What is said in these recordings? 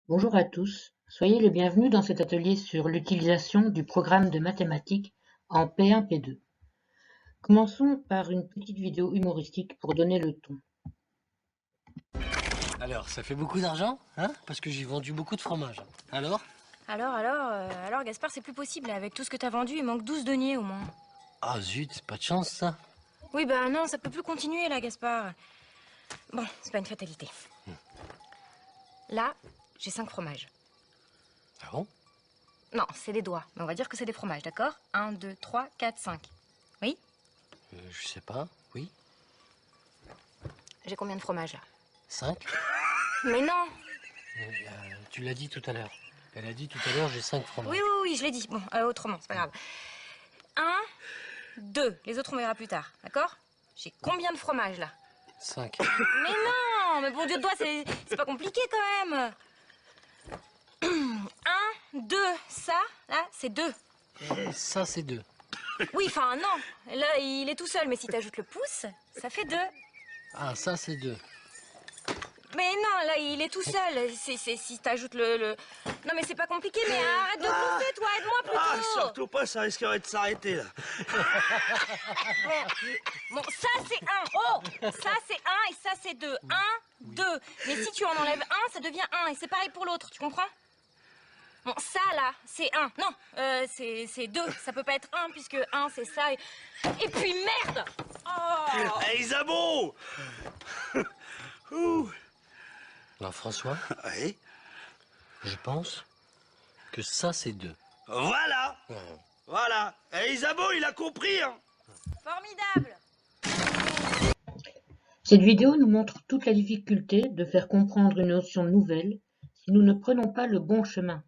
Bonjour à tous, soyez les bienvenus dans cet atelier sur l'utilisation du programme de mathématiques en P1-P2. Commençons par une petite vidéo humoristique pour donner le ton. Alors, ça fait beaucoup d'argent, hein? Parce que j'ai vendu beaucoup de fromage. Alors? Alors, Gaspard, c'est plus possible. Avec tout ce que t'as vendu, il manque 12 deniers au moins. Ah zut, c'est pas de chance ça. Oui, bah non, ça peut plus continuer là, Gaspard. Bon, c'est pas une fatalité. Là, j'ai 5 fromages. Ah bon? Non, c'est des doigts, mais on va dire que c'est des fromages, d'accord? 1, 2, 3, 4, 5. Oui? Je sais pas, oui. J'ai combien de fromages là? 5? Mais non! Tu l'as dit tout à l'heure. Elle a dit tout à l'heure, j'ai 5 fromages. Oui, je l'ai dit. Bon, autrement, c'est pas grave. 1, 2. Les autres, on verra plus tard, d'accord? J'ai combien de fromages là? 5. Mais non! Mais bon Dieu de doigts, c'est pas compliqué quand même! 1, 2, ça, là, c'est 2. Ça, c'est 2. Oui, enfin, non. Là, il est tout seul, mais si t'ajoutes le pouce, ça fait 2. Ah, ça, c'est 2. Mais non, là, il est tout seul. Si t'ajoutes le... Non, mais c'est pas compliqué, mais arrête de bouffer, toi, aide-moi plutôt. Ah, surtout pas, ça risquerait de s'arrêter, là. Bon, ça, c'est 1. Oh, ça, c'est 1 et ça, c'est 2. 1, 2. Mais si tu en enlèves 1, ça devient 1. Et c'est pareil pour l'autre, tu comprends? Bon, ça, là, c'est 1. Non, c'est 2. Ça peut pas être 1, puisque 1, c'est ça. Et puis, merde! Oh! Hey, Isabeau! Ouh. Alors, François, Oui, je pense que ça, c'est 2. voilà! Voilà. Hey, Isabeau, il a compris, hein? Formidable! Cette vidéo nous montre toute la difficulté de faire comprendre une notion nouvelle si nous ne prenons pas le bon chemin.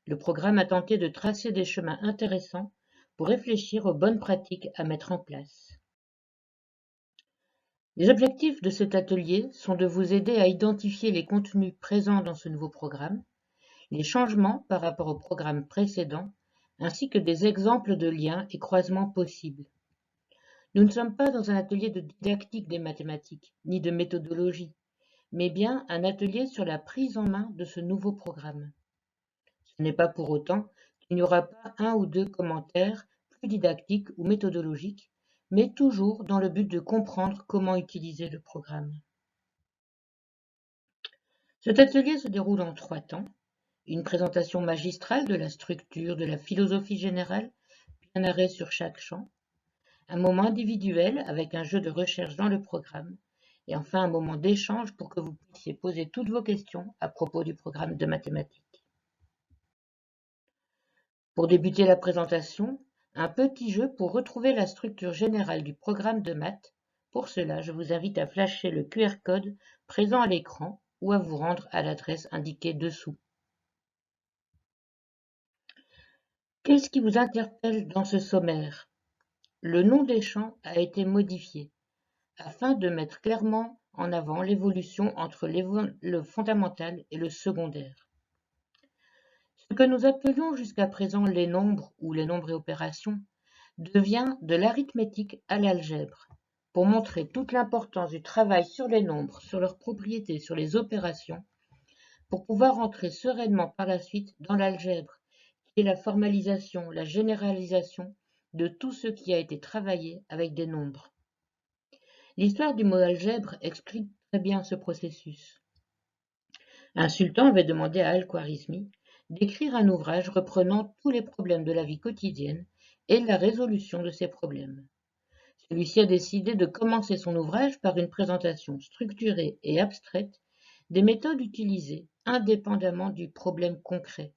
Le programme a tenté de tracer des chemins intéressants pour réfléchir aux bonnes pratiques à mettre en place. Les objectifs de cet atelier sont de vous aider à identifier les contenus présents dans ce nouveau programme, les changements par rapport au programme précédent, ainsi que des exemples de liens et croisements possibles. Nous ne sommes pas dans un atelier de didactique des mathématiques, ni de méthodologie, mais bien un atelier sur la prise en main de ce nouveau programme. Ce n'est pas pour autant qu'il n'y aura pas un ou deux commentaires plus didactiques ou méthodologiques, mais toujours dans le but de comprendre comment utiliser le programme. Cet atelier se déroule en 3 temps. Une présentation magistrale de la structure, de la philosophie générale, puis un arrêt sur chaque champ. Un moment individuel avec un jeu de recherche dans le programme. Et enfin un moment d'échange pour que vous puissiez poser toutes vos questions à propos du programme de mathématiques. Pour débuter la présentation, un petit jeu pour retrouver la structure générale du programme de maths. Pour cela, je vous invite à flasher le QR code présent à l'écran ou à vous rendre à l'adresse indiquée dessous. Qu'est-ce qui vous interpelle dans ce sommaire? Le nom des champs a été modifié afin de mettre clairement en avant l'évolution entre le fondamental et le secondaire. Ce que nous appelions jusqu'à présent les nombres ou les nombres et opérations devient de l'arithmétique à l'algèbre, pour montrer toute l'importance du travail sur les nombres, sur leurs propriétés, sur les opérations, pour pouvoir entrer sereinement par la suite dans l'algèbre, qui est la formalisation, la généralisation de tout ce qui a été travaillé avec des nombres. L'histoire du mot algèbre explique très bien ce processus. Un sultan avait demandé à Al-Khwarizmi d'écrire un ouvrage reprenant tous les problèmes de la vie quotidienne et la résolution de ces problèmes. Celui-ci a décidé de commencer son ouvrage par une présentation structurée et abstraite des méthodes utilisées indépendamment du problème concret.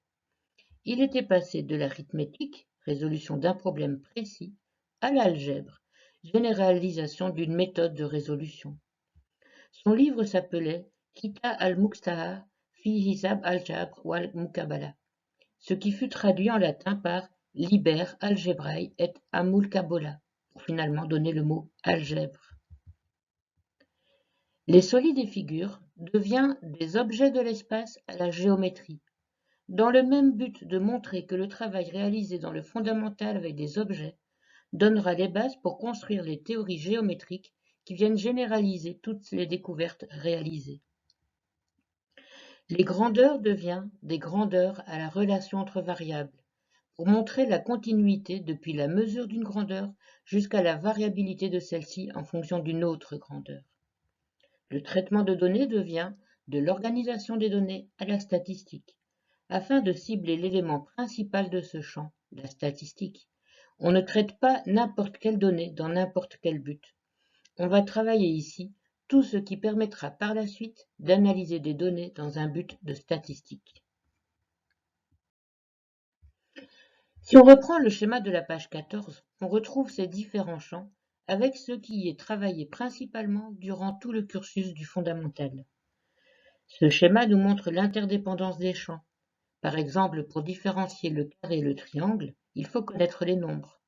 Il était passé de l'arithmétique, résolution d'un problème précis, à l'algèbre, généralisation d'une méthode de résolution. Son livre s'appelait Kita al-Muqtaha fi Hisab al-Jabr wal Muqabala, ce qui fut traduit en latin par Liber algebrae et Amulkabola, pour finalement donner le mot algèbre. Les solides et figures devient des objets de l'espace à la géométrie, dans le même but de montrer que le travail réalisé dans le fondamental avec des objets donnera les bases pour construire les théories géométriques qui viennent généraliser toutes les découvertes réalisées. Les grandeurs devient des grandeurs à la relation entre variables, pour montrer la continuité depuis la mesure d'une grandeur jusqu'à la variabilité de celle-ci en fonction d'une autre grandeur. Le traitement de données devient de l'organisation des données à la statistique, afin de cibler l'élément principal de ce champ, la statistique. On ne traite pas n'importe quelle donnée dans n'importe quel but. On va travailler ici tout ce qui permettra par la suite d'analyser des données dans un but de statistique. Si on reprend le schéma de la page 14, on retrouve ces différents champs avec ce qui y est travaillé principalement durant tout le cursus du fondamental. Ce schéma nous montre l'interdépendance des champs. Par exemple, pour différencier le carré et le triangle, il faut connaître les nombres.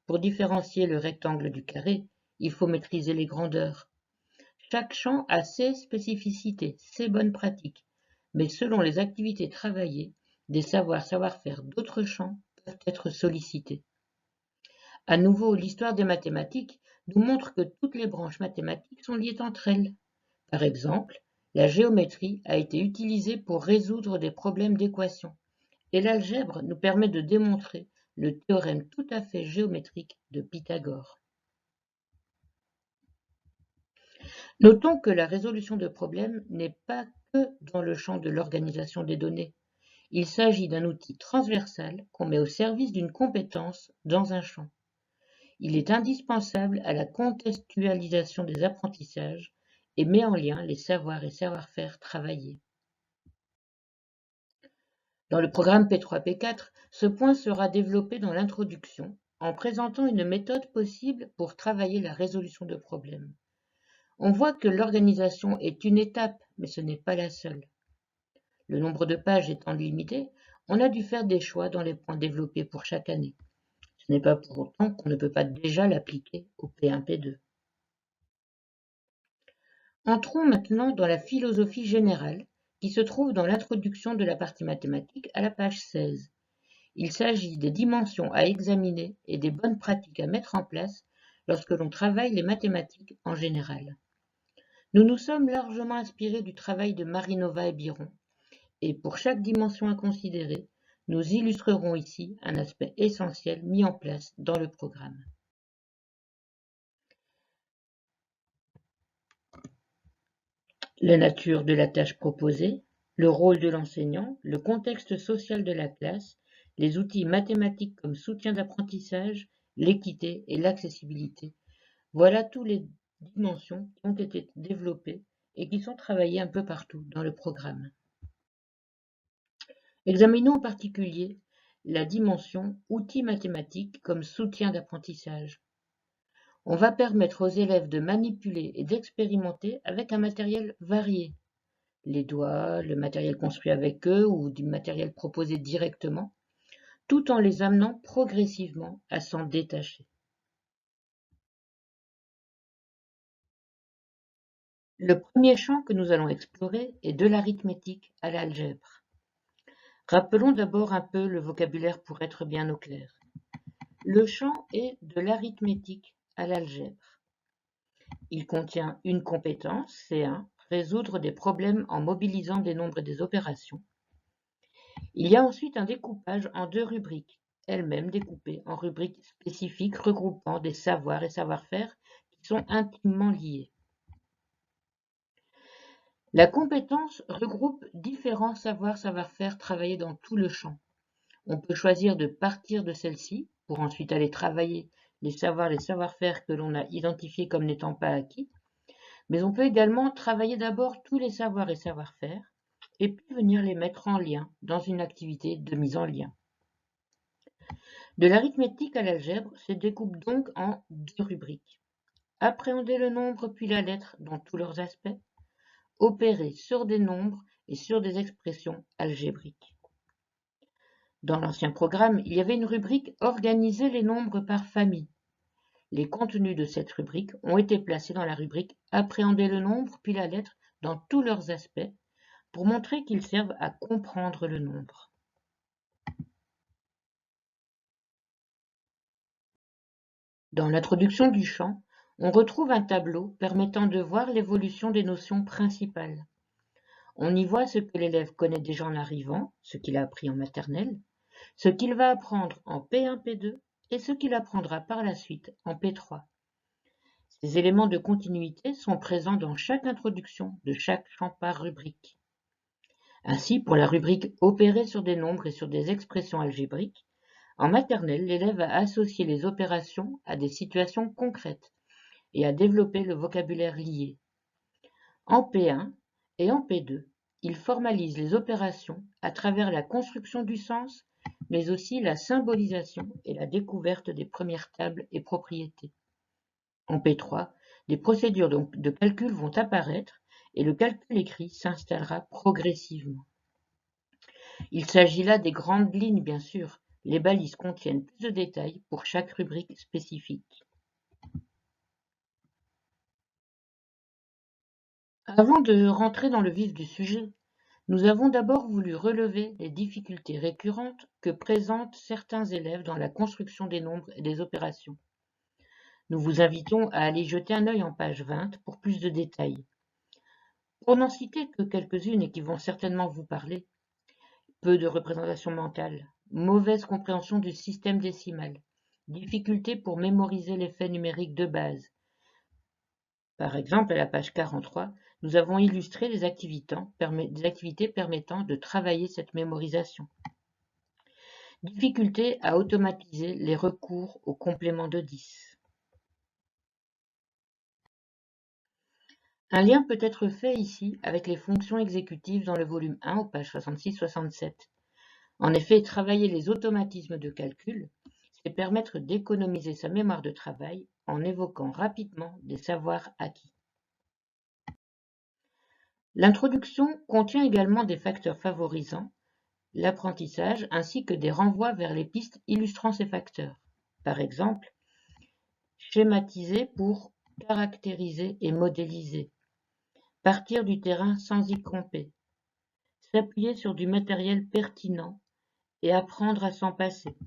Pour différencier le rectangle du carré, il faut maîtriser les grandeurs. Chaque champ a ses spécificités, ses bonnes pratiques, mais selon les activités travaillées, des savoir-faire d'autres champs peuvent être sollicités. À nouveau, l'histoire des mathématiques nous montre que toutes les branches mathématiques sont liées entre elles. Par exemple, la géométrie a été utilisée pour résoudre des problèmes d'équations, et l'algèbre nous permet de démontrer le théorème tout à fait géométrique de Pythagore. Notons que la résolution de problèmes n'est pas que dans le champ de l'organisation des données. Il s'agit d'un outil transversal qu'on met au service d'une compétence dans un champ. Il est indispensable à la contextualisation des apprentissages et met en lien les savoirs et savoir-faire travaillés. Dans le programme P3-P4, ce point sera développé dans l'introduction en présentant une méthode possible pour travailler la résolution de problèmes. On voit que l'organisation est une étape, mais ce n'est pas la seule. Le nombre de pages étant limité, on a dû faire des choix dans les points développés pour chaque année. Ce n'est pas pour autant qu'on ne peut pas déjà l'appliquer au P1, P2. Entrons maintenant dans la philosophie générale qui se trouve dans l'introduction de la partie mathématique à la page 16. Il s'agit des dimensions à examiner et des bonnes pratiques à mettre en place lorsque l'on travaille les mathématiques en général. Nous nous sommes largement inspirés du travail de Marinova et Biron, et pour chaque dimension à considérer, nous illustrerons ici un aspect essentiel mis en place dans le programme. La nature de la tâche proposée, le rôle de l'enseignant, le contexte social de la classe, les outils mathématiques comme soutien d'apprentissage, l'équité et l'accessibilité. Voilà toutes les dimensions qui ont été développées et qui sont travaillées un peu partout dans le programme. Examinons en particulier la dimension outils mathématiques comme soutien d'apprentissage. On va permettre aux élèves de manipuler et d'expérimenter avec un matériel varié. Les doigts, le matériel construit avec eux ou du matériel proposé directement, tout en les amenant progressivement à s'en détacher. Le premier champ que nous allons explorer est de l'arithmétique à l'algèbre. Rappelons d'abord un peu le vocabulaire pour être bien au clair. Le champ est de l'arithmétique à l'algèbre. Il contient une compétence, C1, résoudre des problèmes en mobilisant des nombres et des opérations. Il y a ensuite un découpage en deux rubriques, elles-mêmes découpées en rubriques spécifiques regroupant des savoirs et savoir-faire qui sont intimement liés. La compétence regroupe différents savoirs, savoir-faire travaillés dans tout le champ. On peut choisir de partir de celle-ci pour ensuite aller travailler les savoirs, les savoir-faire que l'on a identifiés comme n'étant pas acquis, mais on peut également travailler d'abord tous les savoirs et savoir-faire et puis venir les mettre en lien dans une activité de mise en lien. De l'arithmétique à l'algèbre se découpe donc en deux rubriques. Appréhender le nombre puis la lettre dans tous leurs aspects, opérer sur des nombres et sur des expressions algébriques. Dans l'ancien programme, il y avait une rubrique « Organiser les nombres par famille ». Les contenus de cette rubrique ont été placés dans la rubrique « Appréhender le nombre puis la lettre dans tous leurs aspects » pour montrer qu'ils servent à comprendre le nombre. Dans l'introduction du champ, on retrouve un tableau permettant de voir l'évolution des notions principales. On y voit ce que l'élève connaît déjà en arrivant, ce qu'il a appris en maternelle, ce qu'il va apprendre en P1, P2 et ce qu'il apprendra par la suite en P3. Ces éléments de continuité sont présents dans chaque introduction de chaque champ par rubrique. Ainsi, pour la rubrique « Opérer sur des nombres et sur des expressions algébriques », en maternelle, l'élève a associé les opérations à des situations concrètes et a développé le vocabulaire lié. En P1 et en P2, il formalise les opérations à travers la construction du sens, mais aussi la symbolisation et la découverte des premières tables et propriétés. En P3, des procédures de calcul vont apparaître et le calcul écrit s'installera progressivement. Il s'agit là des grandes lignes, bien sûr. Les balises contiennent plus de détails pour chaque rubrique spécifique. Avant de rentrer dans le vif du sujet, nous avons d'abord voulu relever les difficultés récurrentes que présentent certains élèves dans la construction des nombres et des opérations. Nous vous invitons à aller jeter un œil en page 20 pour plus de détails. Pour n'en citer que quelques-unes et qui vont certainement vous parler, peu de représentation mentale, mauvaise compréhension du système décimal, difficulté pour mémoriser les faits numériques de base. Par exemple, à la page 43, nous avons illustré des activités permettant de travailler cette mémorisation. Difficulté à automatiser les recours au complément de 10. Un lien peut être fait ici avec les fonctions exécutives dans le volume 1 aux pages 66-67. En effet, travailler les automatismes de calcul, c'est permettre d'économiser sa mémoire de travail en évoquant rapidement des savoirs acquis. L'introduction contient également des facteurs favorisant l'apprentissage ainsi que des renvois vers les pistes illustrant ces facteurs. Par exemple, schématiser pour caractériser et modéliser, partir du terrain sans y camper, s'appuyer sur du matériel pertinent et apprendre à s'en passer,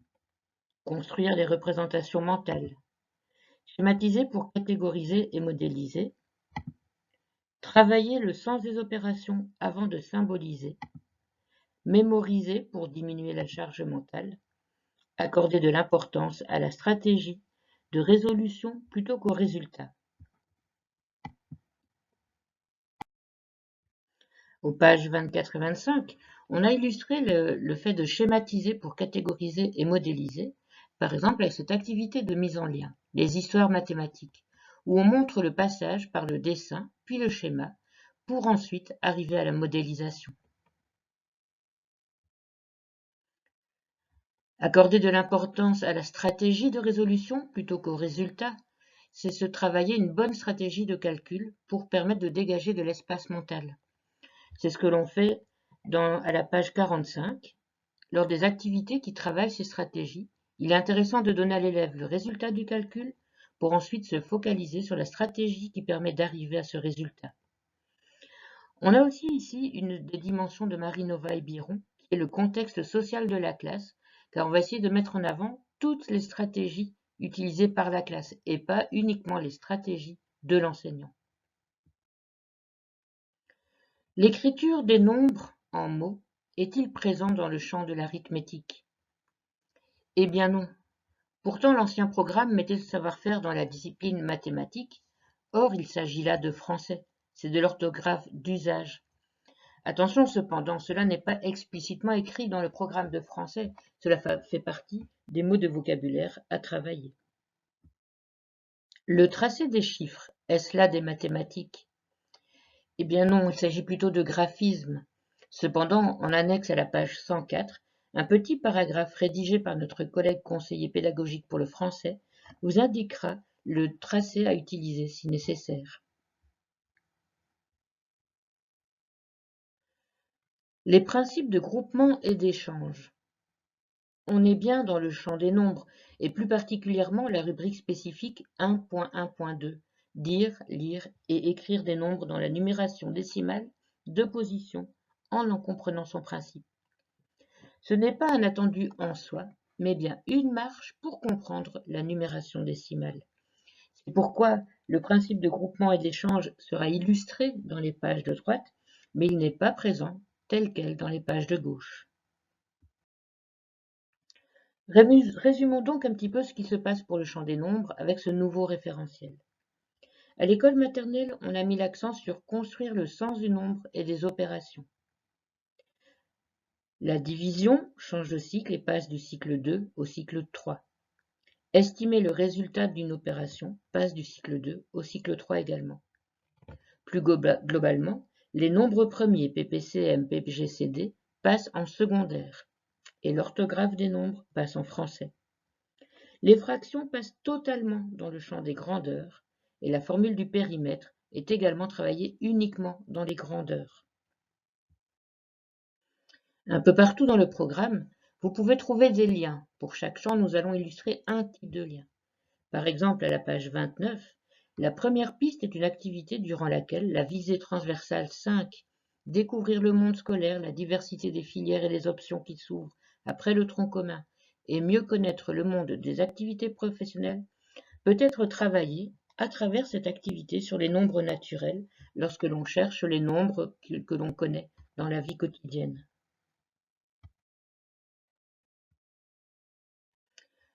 construire des représentations mentales, schématiser pour catégoriser et modéliser, travailler le sens des opérations avant de symboliser, mémoriser pour diminuer la charge mentale, accorder de l'importance à la stratégie de résolution plutôt qu'au résultat. Aux pages 24 et 25, on a illustré le fait de schématiser pour catégoriser et modéliser, par exemple avec cette activité de mise en lien, les histoires mathématiques, où on montre le passage par le dessin, puis le schéma, pour ensuite arriver à la modélisation. Accorder de l'importance à la stratégie de résolution plutôt qu'au résultat, c'est se travailler une bonne stratégie de calcul pour permettre de dégager de l'espace mental. C'est ce que l'on fait à la page 45. Lors des activités qui travaillent ces stratégies, il est intéressant de donner à l'élève le résultat du calcul pour ensuite se focaliser sur la stratégie qui permet d'arriver à ce résultat. On a aussi ici une des dimensions de Marinova et Biron, qui est le contexte social de la classe, car on va essayer de mettre en avant toutes les stratégies utilisées par la classe et pas uniquement les stratégies de l'enseignant. L'écriture des nombres en mots est-il présent dans le champ de l'arithmétique? Eh bien non. Pourtant, l'ancien programme mettait ce savoir-faire dans la discipline mathématique. Or, il s'agit là de français. C'est de l'orthographe d'usage. Attention cependant, cela n'est pas explicitement écrit dans le programme de français. Cela fait partie des mots de vocabulaire à travailler. Le tracé des chiffres, est-ce là des mathématiques? Eh bien non, il s'agit plutôt de graphisme. Cependant, en annexe à la page 104, un petit paragraphe rédigé par notre collègue conseiller pédagogique pour le français vous indiquera le tracé à utiliser si nécessaire. Les principes de groupement et d'échange. On est bien dans le champ des nombres, et plus particulièrement la rubrique spécifique 1.1.2, dire, lire et écrire des nombres dans la numération décimale de position en comprenant son principe. Ce n'est pas un attendu en soi, mais bien une marche pour comprendre la numération décimale. C'est pourquoi le principe de groupement et d'échange sera illustré dans les pages de droite, mais il n'est pas présent tel quel dans les pages de gauche. Résumons donc un petit peu ce qui se passe pour le champ des nombres avec ce nouveau référentiel. À l'école maternelle, on a mis l'accent sur construire le sens du nombre et des opérations. La division change de cycle et passe du cycle 2 au cycle 3. Estimer le résultat d'une opération passe du cycle 2 au cycle 3 également. Plus globalement, les nombres premiers PPCM, PPGCD passent en secondaire et l'orthographe des nombres passe en français. Les fractions passent totalement dans le champ des grandeurs et la formule du périmètre est également travaillée uniquement dans les grandeurs. Un peu partout dans le programme, vous pouvez trouver des liens. Pour chaque champ, nous allons illustrer un type de lien. Par exemple, à la page 29, la première piste est une activité durant laquelle la visée transversale 5, découvrir le monde scolaire, la diversité des filières et des options qui s'ouvrent après le tronc commun, et mieux connaître le monde des activités professionnelles, peut être travaillée à travers cette activité sur les nombres naturels lorsque l'on cherche les nombres que l'on connaît dans la vie quotidienne.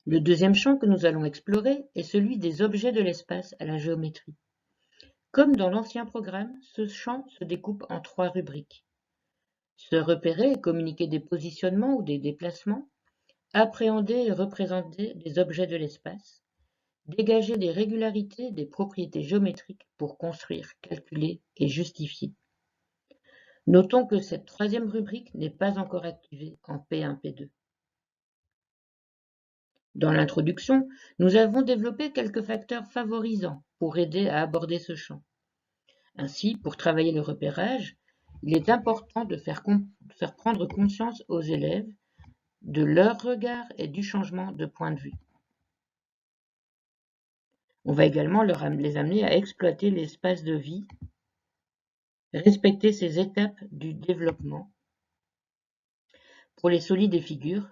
Le deuxième champ que nous allons explorer est celui des objets de l'espace à la géométrie. Comme dans l'ancien programme, ce champ se découpe en 3 rubriques. Se repérer et communiquer des positionnements ou des déplacements, appréhender et représenter des objets de l'espace, dégager des régularités, des propriétés géométriques pour construire, calculer et justifier. Notons que cette 3e rubrique n'est pas encore activée en P1, P2. Dans l'introduction, nous avons développé quelques facteurs favorisants pour aider à aborder ce champ. Ainsi, pour travailler le repérage, il est important de faire prendre conscience aux élèves de leur regard et du changement de point de vue. On va également les amener à exploiter l'espace de vie, respecter ces étapes du développement. Pour les solides et figures,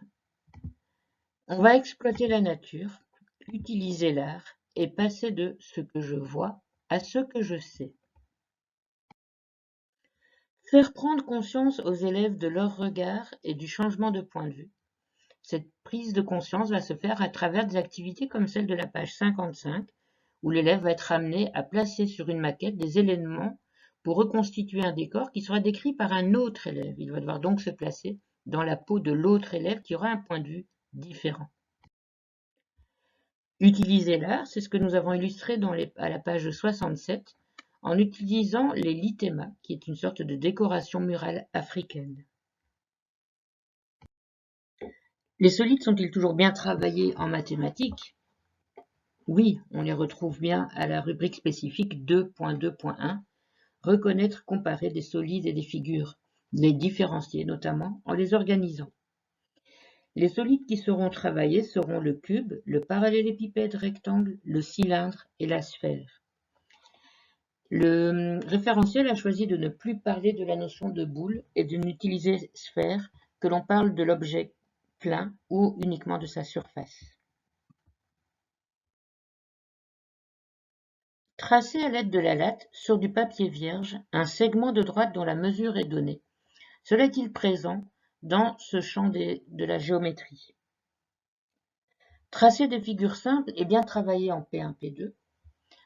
on va exploiter la nature, utiliser l'art et passer de ce que je vois à ce que je sais. Faire prendre conscience aux élèves de leur regard et du changement de point de vue. Cette prise de conscience va se faire à travers des activités comme celle de la page 55, où l'élève va être amené à placer sur une maquette des éléments pour reconstituer un décor qui sera décrit par un autre élève. Il va devoir donc se placer dans la peau de l'autre élève qui aura un point de vue différent. Utiliser l'art, c'est ce que nous avons illustré à la page 67, en utilisant les littémas, qui est une sorte de décoration murale africaine. Les solides sont-ils toujours bien travaillés en mathématiques? Oui, on les retrouve bien à la rubrique spécifique 2.2.1, reconnaître, comparer des solides et des figures, les différencier notamment en les organisant. Les solides qui seront travaillés seront le cube, le parallélépipède rectangle, le cylindre et la sphère. Le référentiel a choisi de ne plus parler de la notion de boule et de n'utiliser sphère que l'on parle de l'objet plein ou uniquement de sa surface. Tracer à l'aide de la latte sur du papier vierge un segment de droite dont la mesure est donnée. Cela est-il présent dans ce champ de la géométrie? Tracer des figures simples est bien travaillé en P1, P2,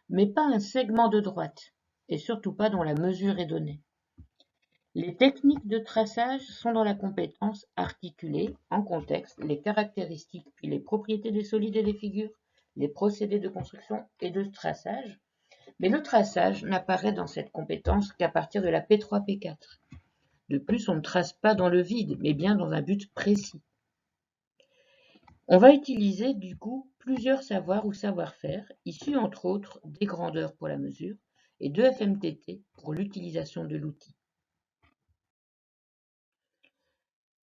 mais pas un segment de droite, et surtout pas dont la mesure est donnée. Les techniques de traçage sont dans la compétence articuler en contexte les caractéristiques puis les propriétés des solides et des figures, les procédés de construction et de traçage, mais le traçage n'apparaît dans cette compétence qu'à partir de la P3, P4. De plus, on ne trace pas dans le vide, mais bien dans un but précis. On va utiliser du coup plusieurs savoirs ou savoir-faire, issus entre autres des grandeurs pour la mesure et de FMTT pour l'utilisation de l'outil.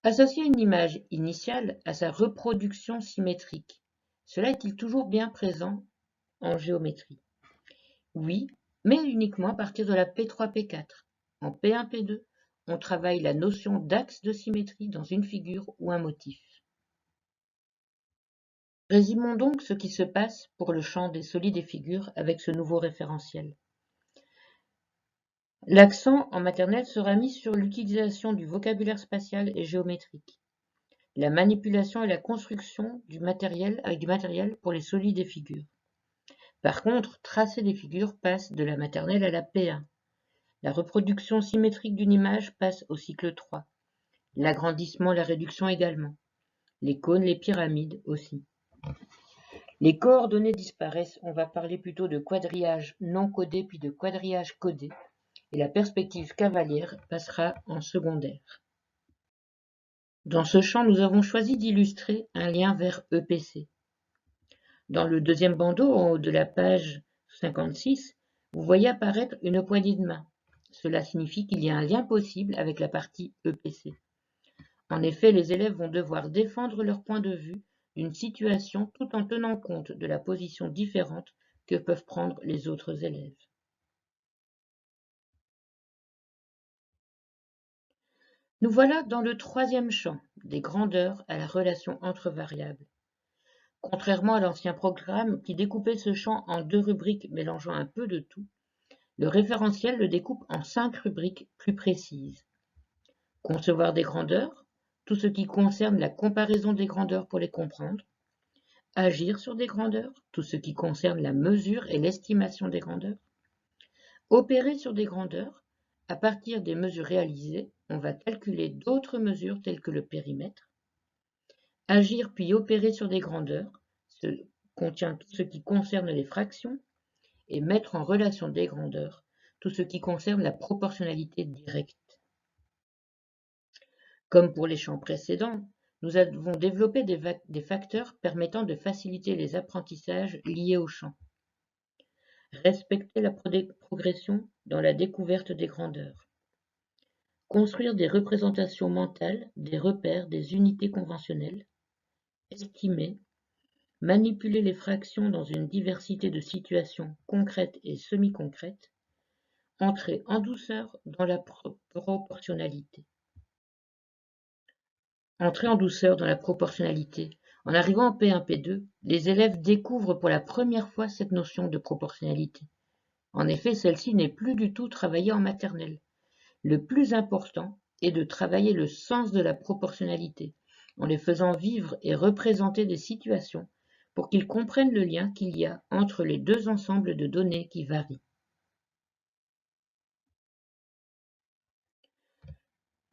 Associer une image initiale à sa reproduction symétrique, cela est-il toujours bien présent en géométrie? Oui, mais uniquement à partir de la P3, P4. En P1, P2, on travaille la notion d'axe de symétrie dans une figure ou un motif. Résumons donc ce qui se passe pour le champ des solides et figures avec ce nouveau référentiel. L'accent en maternelle sera mis sur l'utilisation du vocabulaire spatial et géométrique, la manipulation et la construction du matériel avec du matériel pour les solides et figures. Par contre, tracer des figures passe de la maternelle à la P1. La reproduction symétrique d'une image passe au cycle 3. L'agrandissement, la réduction également. Les cônes, les pyramides aussi. Les coordonnées disparaissent, on va parler plutôt de quadrillage non codé puis de quadrillage codé, et la perspective cavalière passera en secondaire. Dans ce champ, nous avons choisi d'illustrer un lien vers EPC. Dans le deuxième bandeau, en haut de la page 56, vous voyez apparaître une poignée de main. Cela signifie qu'il y a un lien possible avec la partie EPC. En effet, les élèves vont devoir défendre leur point de vue d'une situation tout en tenant compte de la position différente que peuvent prendre les autres élèves. Nous voilà dans le troisième champ, des grandeurs à la relation entre variables. Contrairement à l'ancien programme qui découpait ce champ en 2 rubriques mélangeant un peu de tout, le référentiel le découpe en 5 rubriques plus précises. Concevoir des grandeurs, tout ce qui concerne la comparaison des grandeurs pour les comprendre. Agir sur des grandeurs, tout ce qui concerne la mesure et l'estimation des grandeurs. Opérer sur des grandeurs, à partir des mesures réalisées, on va calculer d'autres mesures telles que le périmètre. Agir puis opérer sur des grandeurs, contient tout ce qui concerne les fractions, et mettre en relation des grandeurs, tout ce qui concerne la proportionnalité directe. Comme pour les champs précédents, nous avons développé des facteurs permettant de faciliter les apprentissages liés au champ. Respecter la progression dans la découverte des grandeurs. Construire des représentations mentales, des repères, des unités conventionnelles. Estimer. Manipuler les fractions dans une diversité de situations concrètes et semi-concrètes. Entrer en douceur dans la proportionnalité. Entrer en douceur dans la proportionnalité. En arrivant en P1, P2, les élèves découvrent pour la première fois cette notion de proportionnalité. En effet, celle-ci n'est plus du tout travaillée en maternelle. Le plus important est de travailler le sens de la proportionnalité, en les faisant vivre et représenter des situations pour qu'ils comprennent le lien qu'il y a entre les deux ensembles de données qui varient.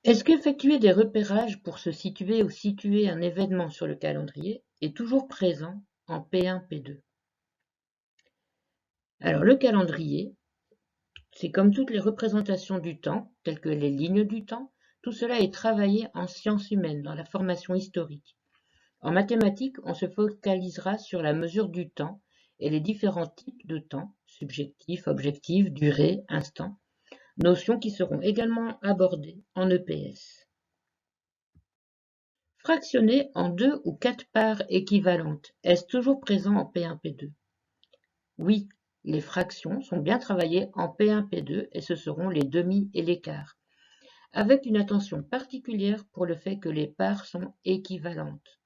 Est-ce qu'effectuer des repérages pour se situer ou situer un événement sur le calendrier est toujours présent en P1, P2? Alors le calendrier, c'est comme toutes les représentations du temps, telles que les lignes du temps, tout cela est travaillé en sciences humaines, dans la formation historique. En mathématiques, on se focalisera sur la mesure du temps et les différents types de temps, subjectif, objectif, durée, instant, notions qui seront également abordées en EPS. Fractionner en 2 ou 4 parts équivalentes, est-ce toujours présent en P1, P2? Oui, les fractions sont bien travaillées en P1, P2 et ce seront les demi et les quarts, avec une attention particulière pour le fait que les parts sont équivalentes.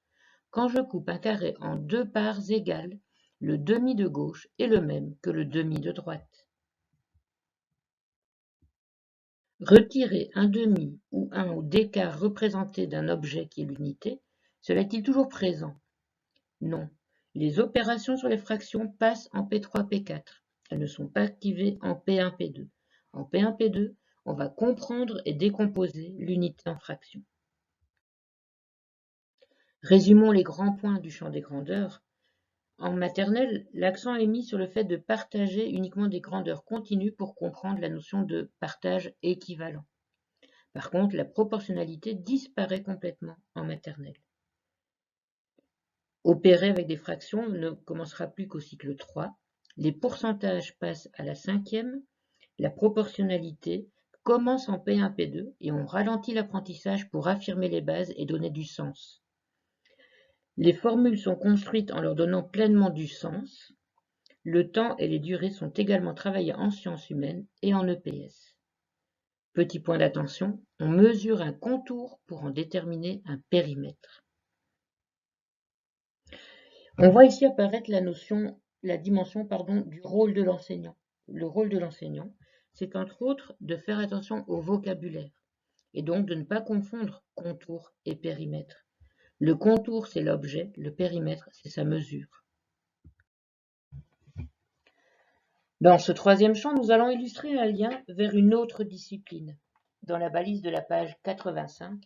Quand je coupe un carré en 2 parts égales, le demi de gauche est le même que le demi de droite. Retirer un demi ou un ou des quarts représentés d'un objet qui est l'unité, cela est-il toujours présent? Non. Les opérations sur les fractions passent en P3, P4. Elles ne sont pas activées en P1, P2. En P1, P2, on va comprendre et décomposer l'unité en fractions. Résumons les grands points du champ des grandeurs. En maternelle, l'accent est mis sur le fait de partager uniquement des grandeurs continues pour comprendre la notion de partage équivalent. Par contre, la proportionnalité disparaît complètement en maternelle. Opérer avec des fractions ne commencera plus qu'au cycle 3. Les pourcentages passent à la 5e. La proportionnalité commence en P1, P2 et on ralentit l'apprentissage pour affirmer les bases et donner du sens. Les formules sont construites en leur donnant pleinement du sens. Le temps et les durées sont également travaillés en sciences humaines et en EPS. Petit point d'attention, on mesure un contour pour en déterminer un périmètre. On voit ici apparaître la dimension du rôle de l'enseignant. Le rôle de l'enseignant, c'est entre autres de faire attention au vocabulaire, et donc de ne pas confondre contour et périmètre. Le contour, c'est l'objet, le périmètre, c'est sa mesure. Dans ce troisième champ, nous allons illustrer un lien vers une autre discipline. Dans la balise de la page 85,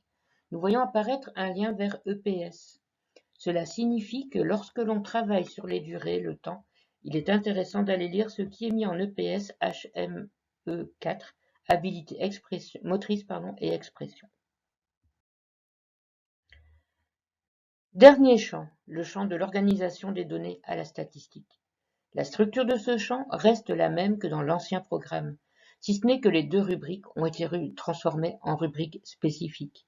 nous voyons apparaître un lien vers EPS. Cela signifie que lorsque l'on travaille sur les durées, le temps, il est intéressant d'aller lire ce qui est mis en EPS HME4, habilité motrice et expression. Dernier champ, le champ de l'organisation des données à la statistique. La structure de ce champ reste la même que dans l'ancien programme, si ce n'est que les deux rubriques ont été transformées en rubriques spécifiques.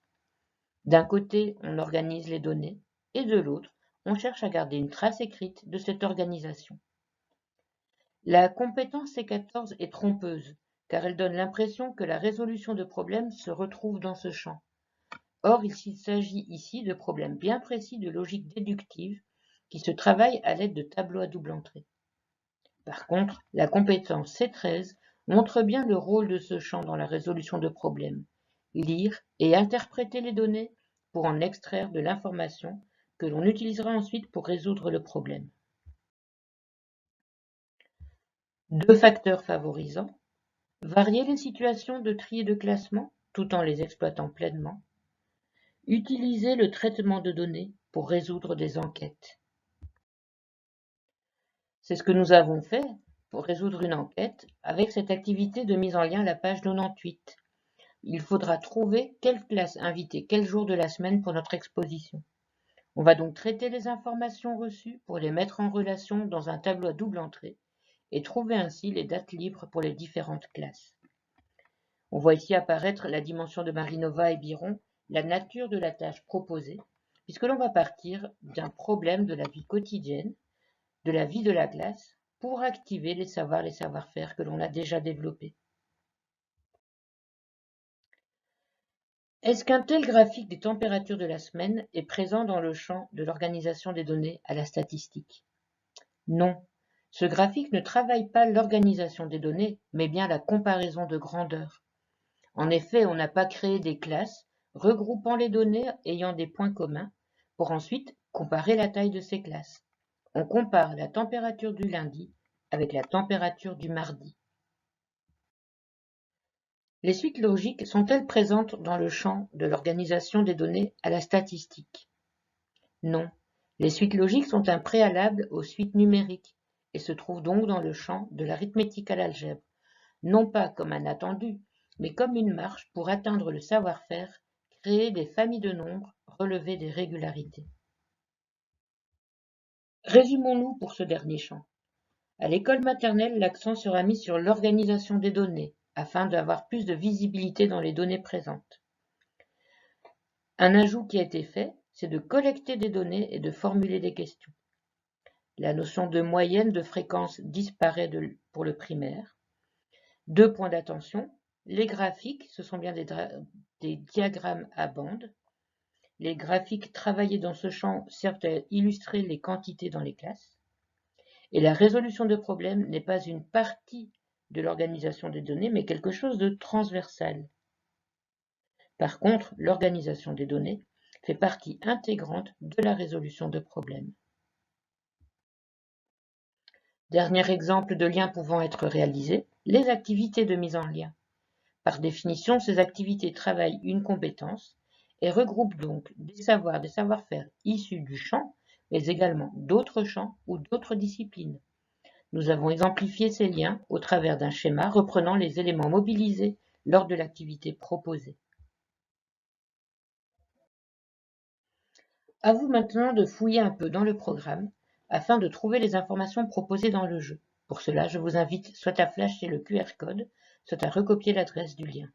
D'un côté, on organise les données, et de l'autre, on cherche à garder une trace écrite de cette organisation. La compétence C14 est trompeuse, car elle donne l'impression que la résolution de problèmes se retrouve dans ce champ. Or, il s'agit ici de problèmes bien précis de logique déductive qui se travaillent à l'aide de tableaux à double entrée. Par contre, la compétence C13 montre bien le rôle de ce champ dans la résolution de problèmes, lire et interpréter les données pour en extraire de l'information que l'on utilisera ensuite pour résoudre le problème. Deux facteurs favorisants: varier les situations de tri et de classement tout en les exploitant pleinement, utiliser le traitement de données pour résoudre des enquêtes. C'est ce que nous avons fait pour résoudre une enquête avec cette activité de mise en lien à la page 98. Il faudra trouver quelle classe inviter quel jour de la semaine pour notre exposition. On va donc traiter les informations reçues pour les mettre en relation dans un tableau à double entrée et trouver ainsi les dates libres pour les différentes classes. On voit ici apparaître la dimension de Marinova et Biron, la nature de la tâche proposée, puisque l'on va partir d'un problème de la vie quotidienne, de la vie de la classe, pour activer les savoirs, les savoir-faire que l'on a déjà développés. Est-ce qu'un tel graphique des températures de la semaine est présent dans le champ de l'organisation des données à la statistique? Non. Ce graphique ne travaille pas l'organisation des données, mais bien la comparaison de grandeur. En effet, on n'a pas créé des classes regroupant les données ayant des points communs pour ensuite comparer la taille de ces classes. On compare la température du lundi avec la température du mardi. Les suites logiques sont-elles présentes dans le champ de l'organisation des données à la statistique? Non. Les suites logiques sont un préalable aux suites numériques et se trouvent donc dans le champ de l'arithmétique à l'algèbre, non pas comme un attendu, mais comme une marche pour atteindre le savoir-faire, créer des familles de nombres, relever des régularités. Résumons-nous pour ce dernier champ. À l'école maternelle, l'accent sera mis sur l'organisation des données, afin d'avoir plus de visibilité dans les données présentes. Un ajout qui a été fait, c'est de collecter des données et de formuler des questions. La notion de moyenne de fréquence disparaît pour le primaire. 2 points d'attention. Les graphiques, ce sont bien des diagrammes à bandes. Les graphiques travaillés dans ce champ servent à illustrer les quantités dans les classes. Et la résolution de problèmes n'est pas une partie de l'organisation des données, mais quelque chose de transversal. Par contre, l'organisation des données fait partie intégrante de la résolution de problèmes. Dernier exemple de lien pouvant être réalisé, les activités de mise en lien. Par définition, ces activités travaillent une compétence et regroupent donc des savoirs, des savoir-faire issus du champ, mais également d'autres champs ou d'autres disciplines. Nous avons exemplifié ces liens au travers d'un schéma reprenant les éléments mobilisés lors de l'activité proposée. À vous maintenant de fouiller un peu dans le programme afin de trouver les informations proposées dans le jeu. Pour cela, je vous invite soit à flasher le QR code, soit à recopier l'adresse du lien.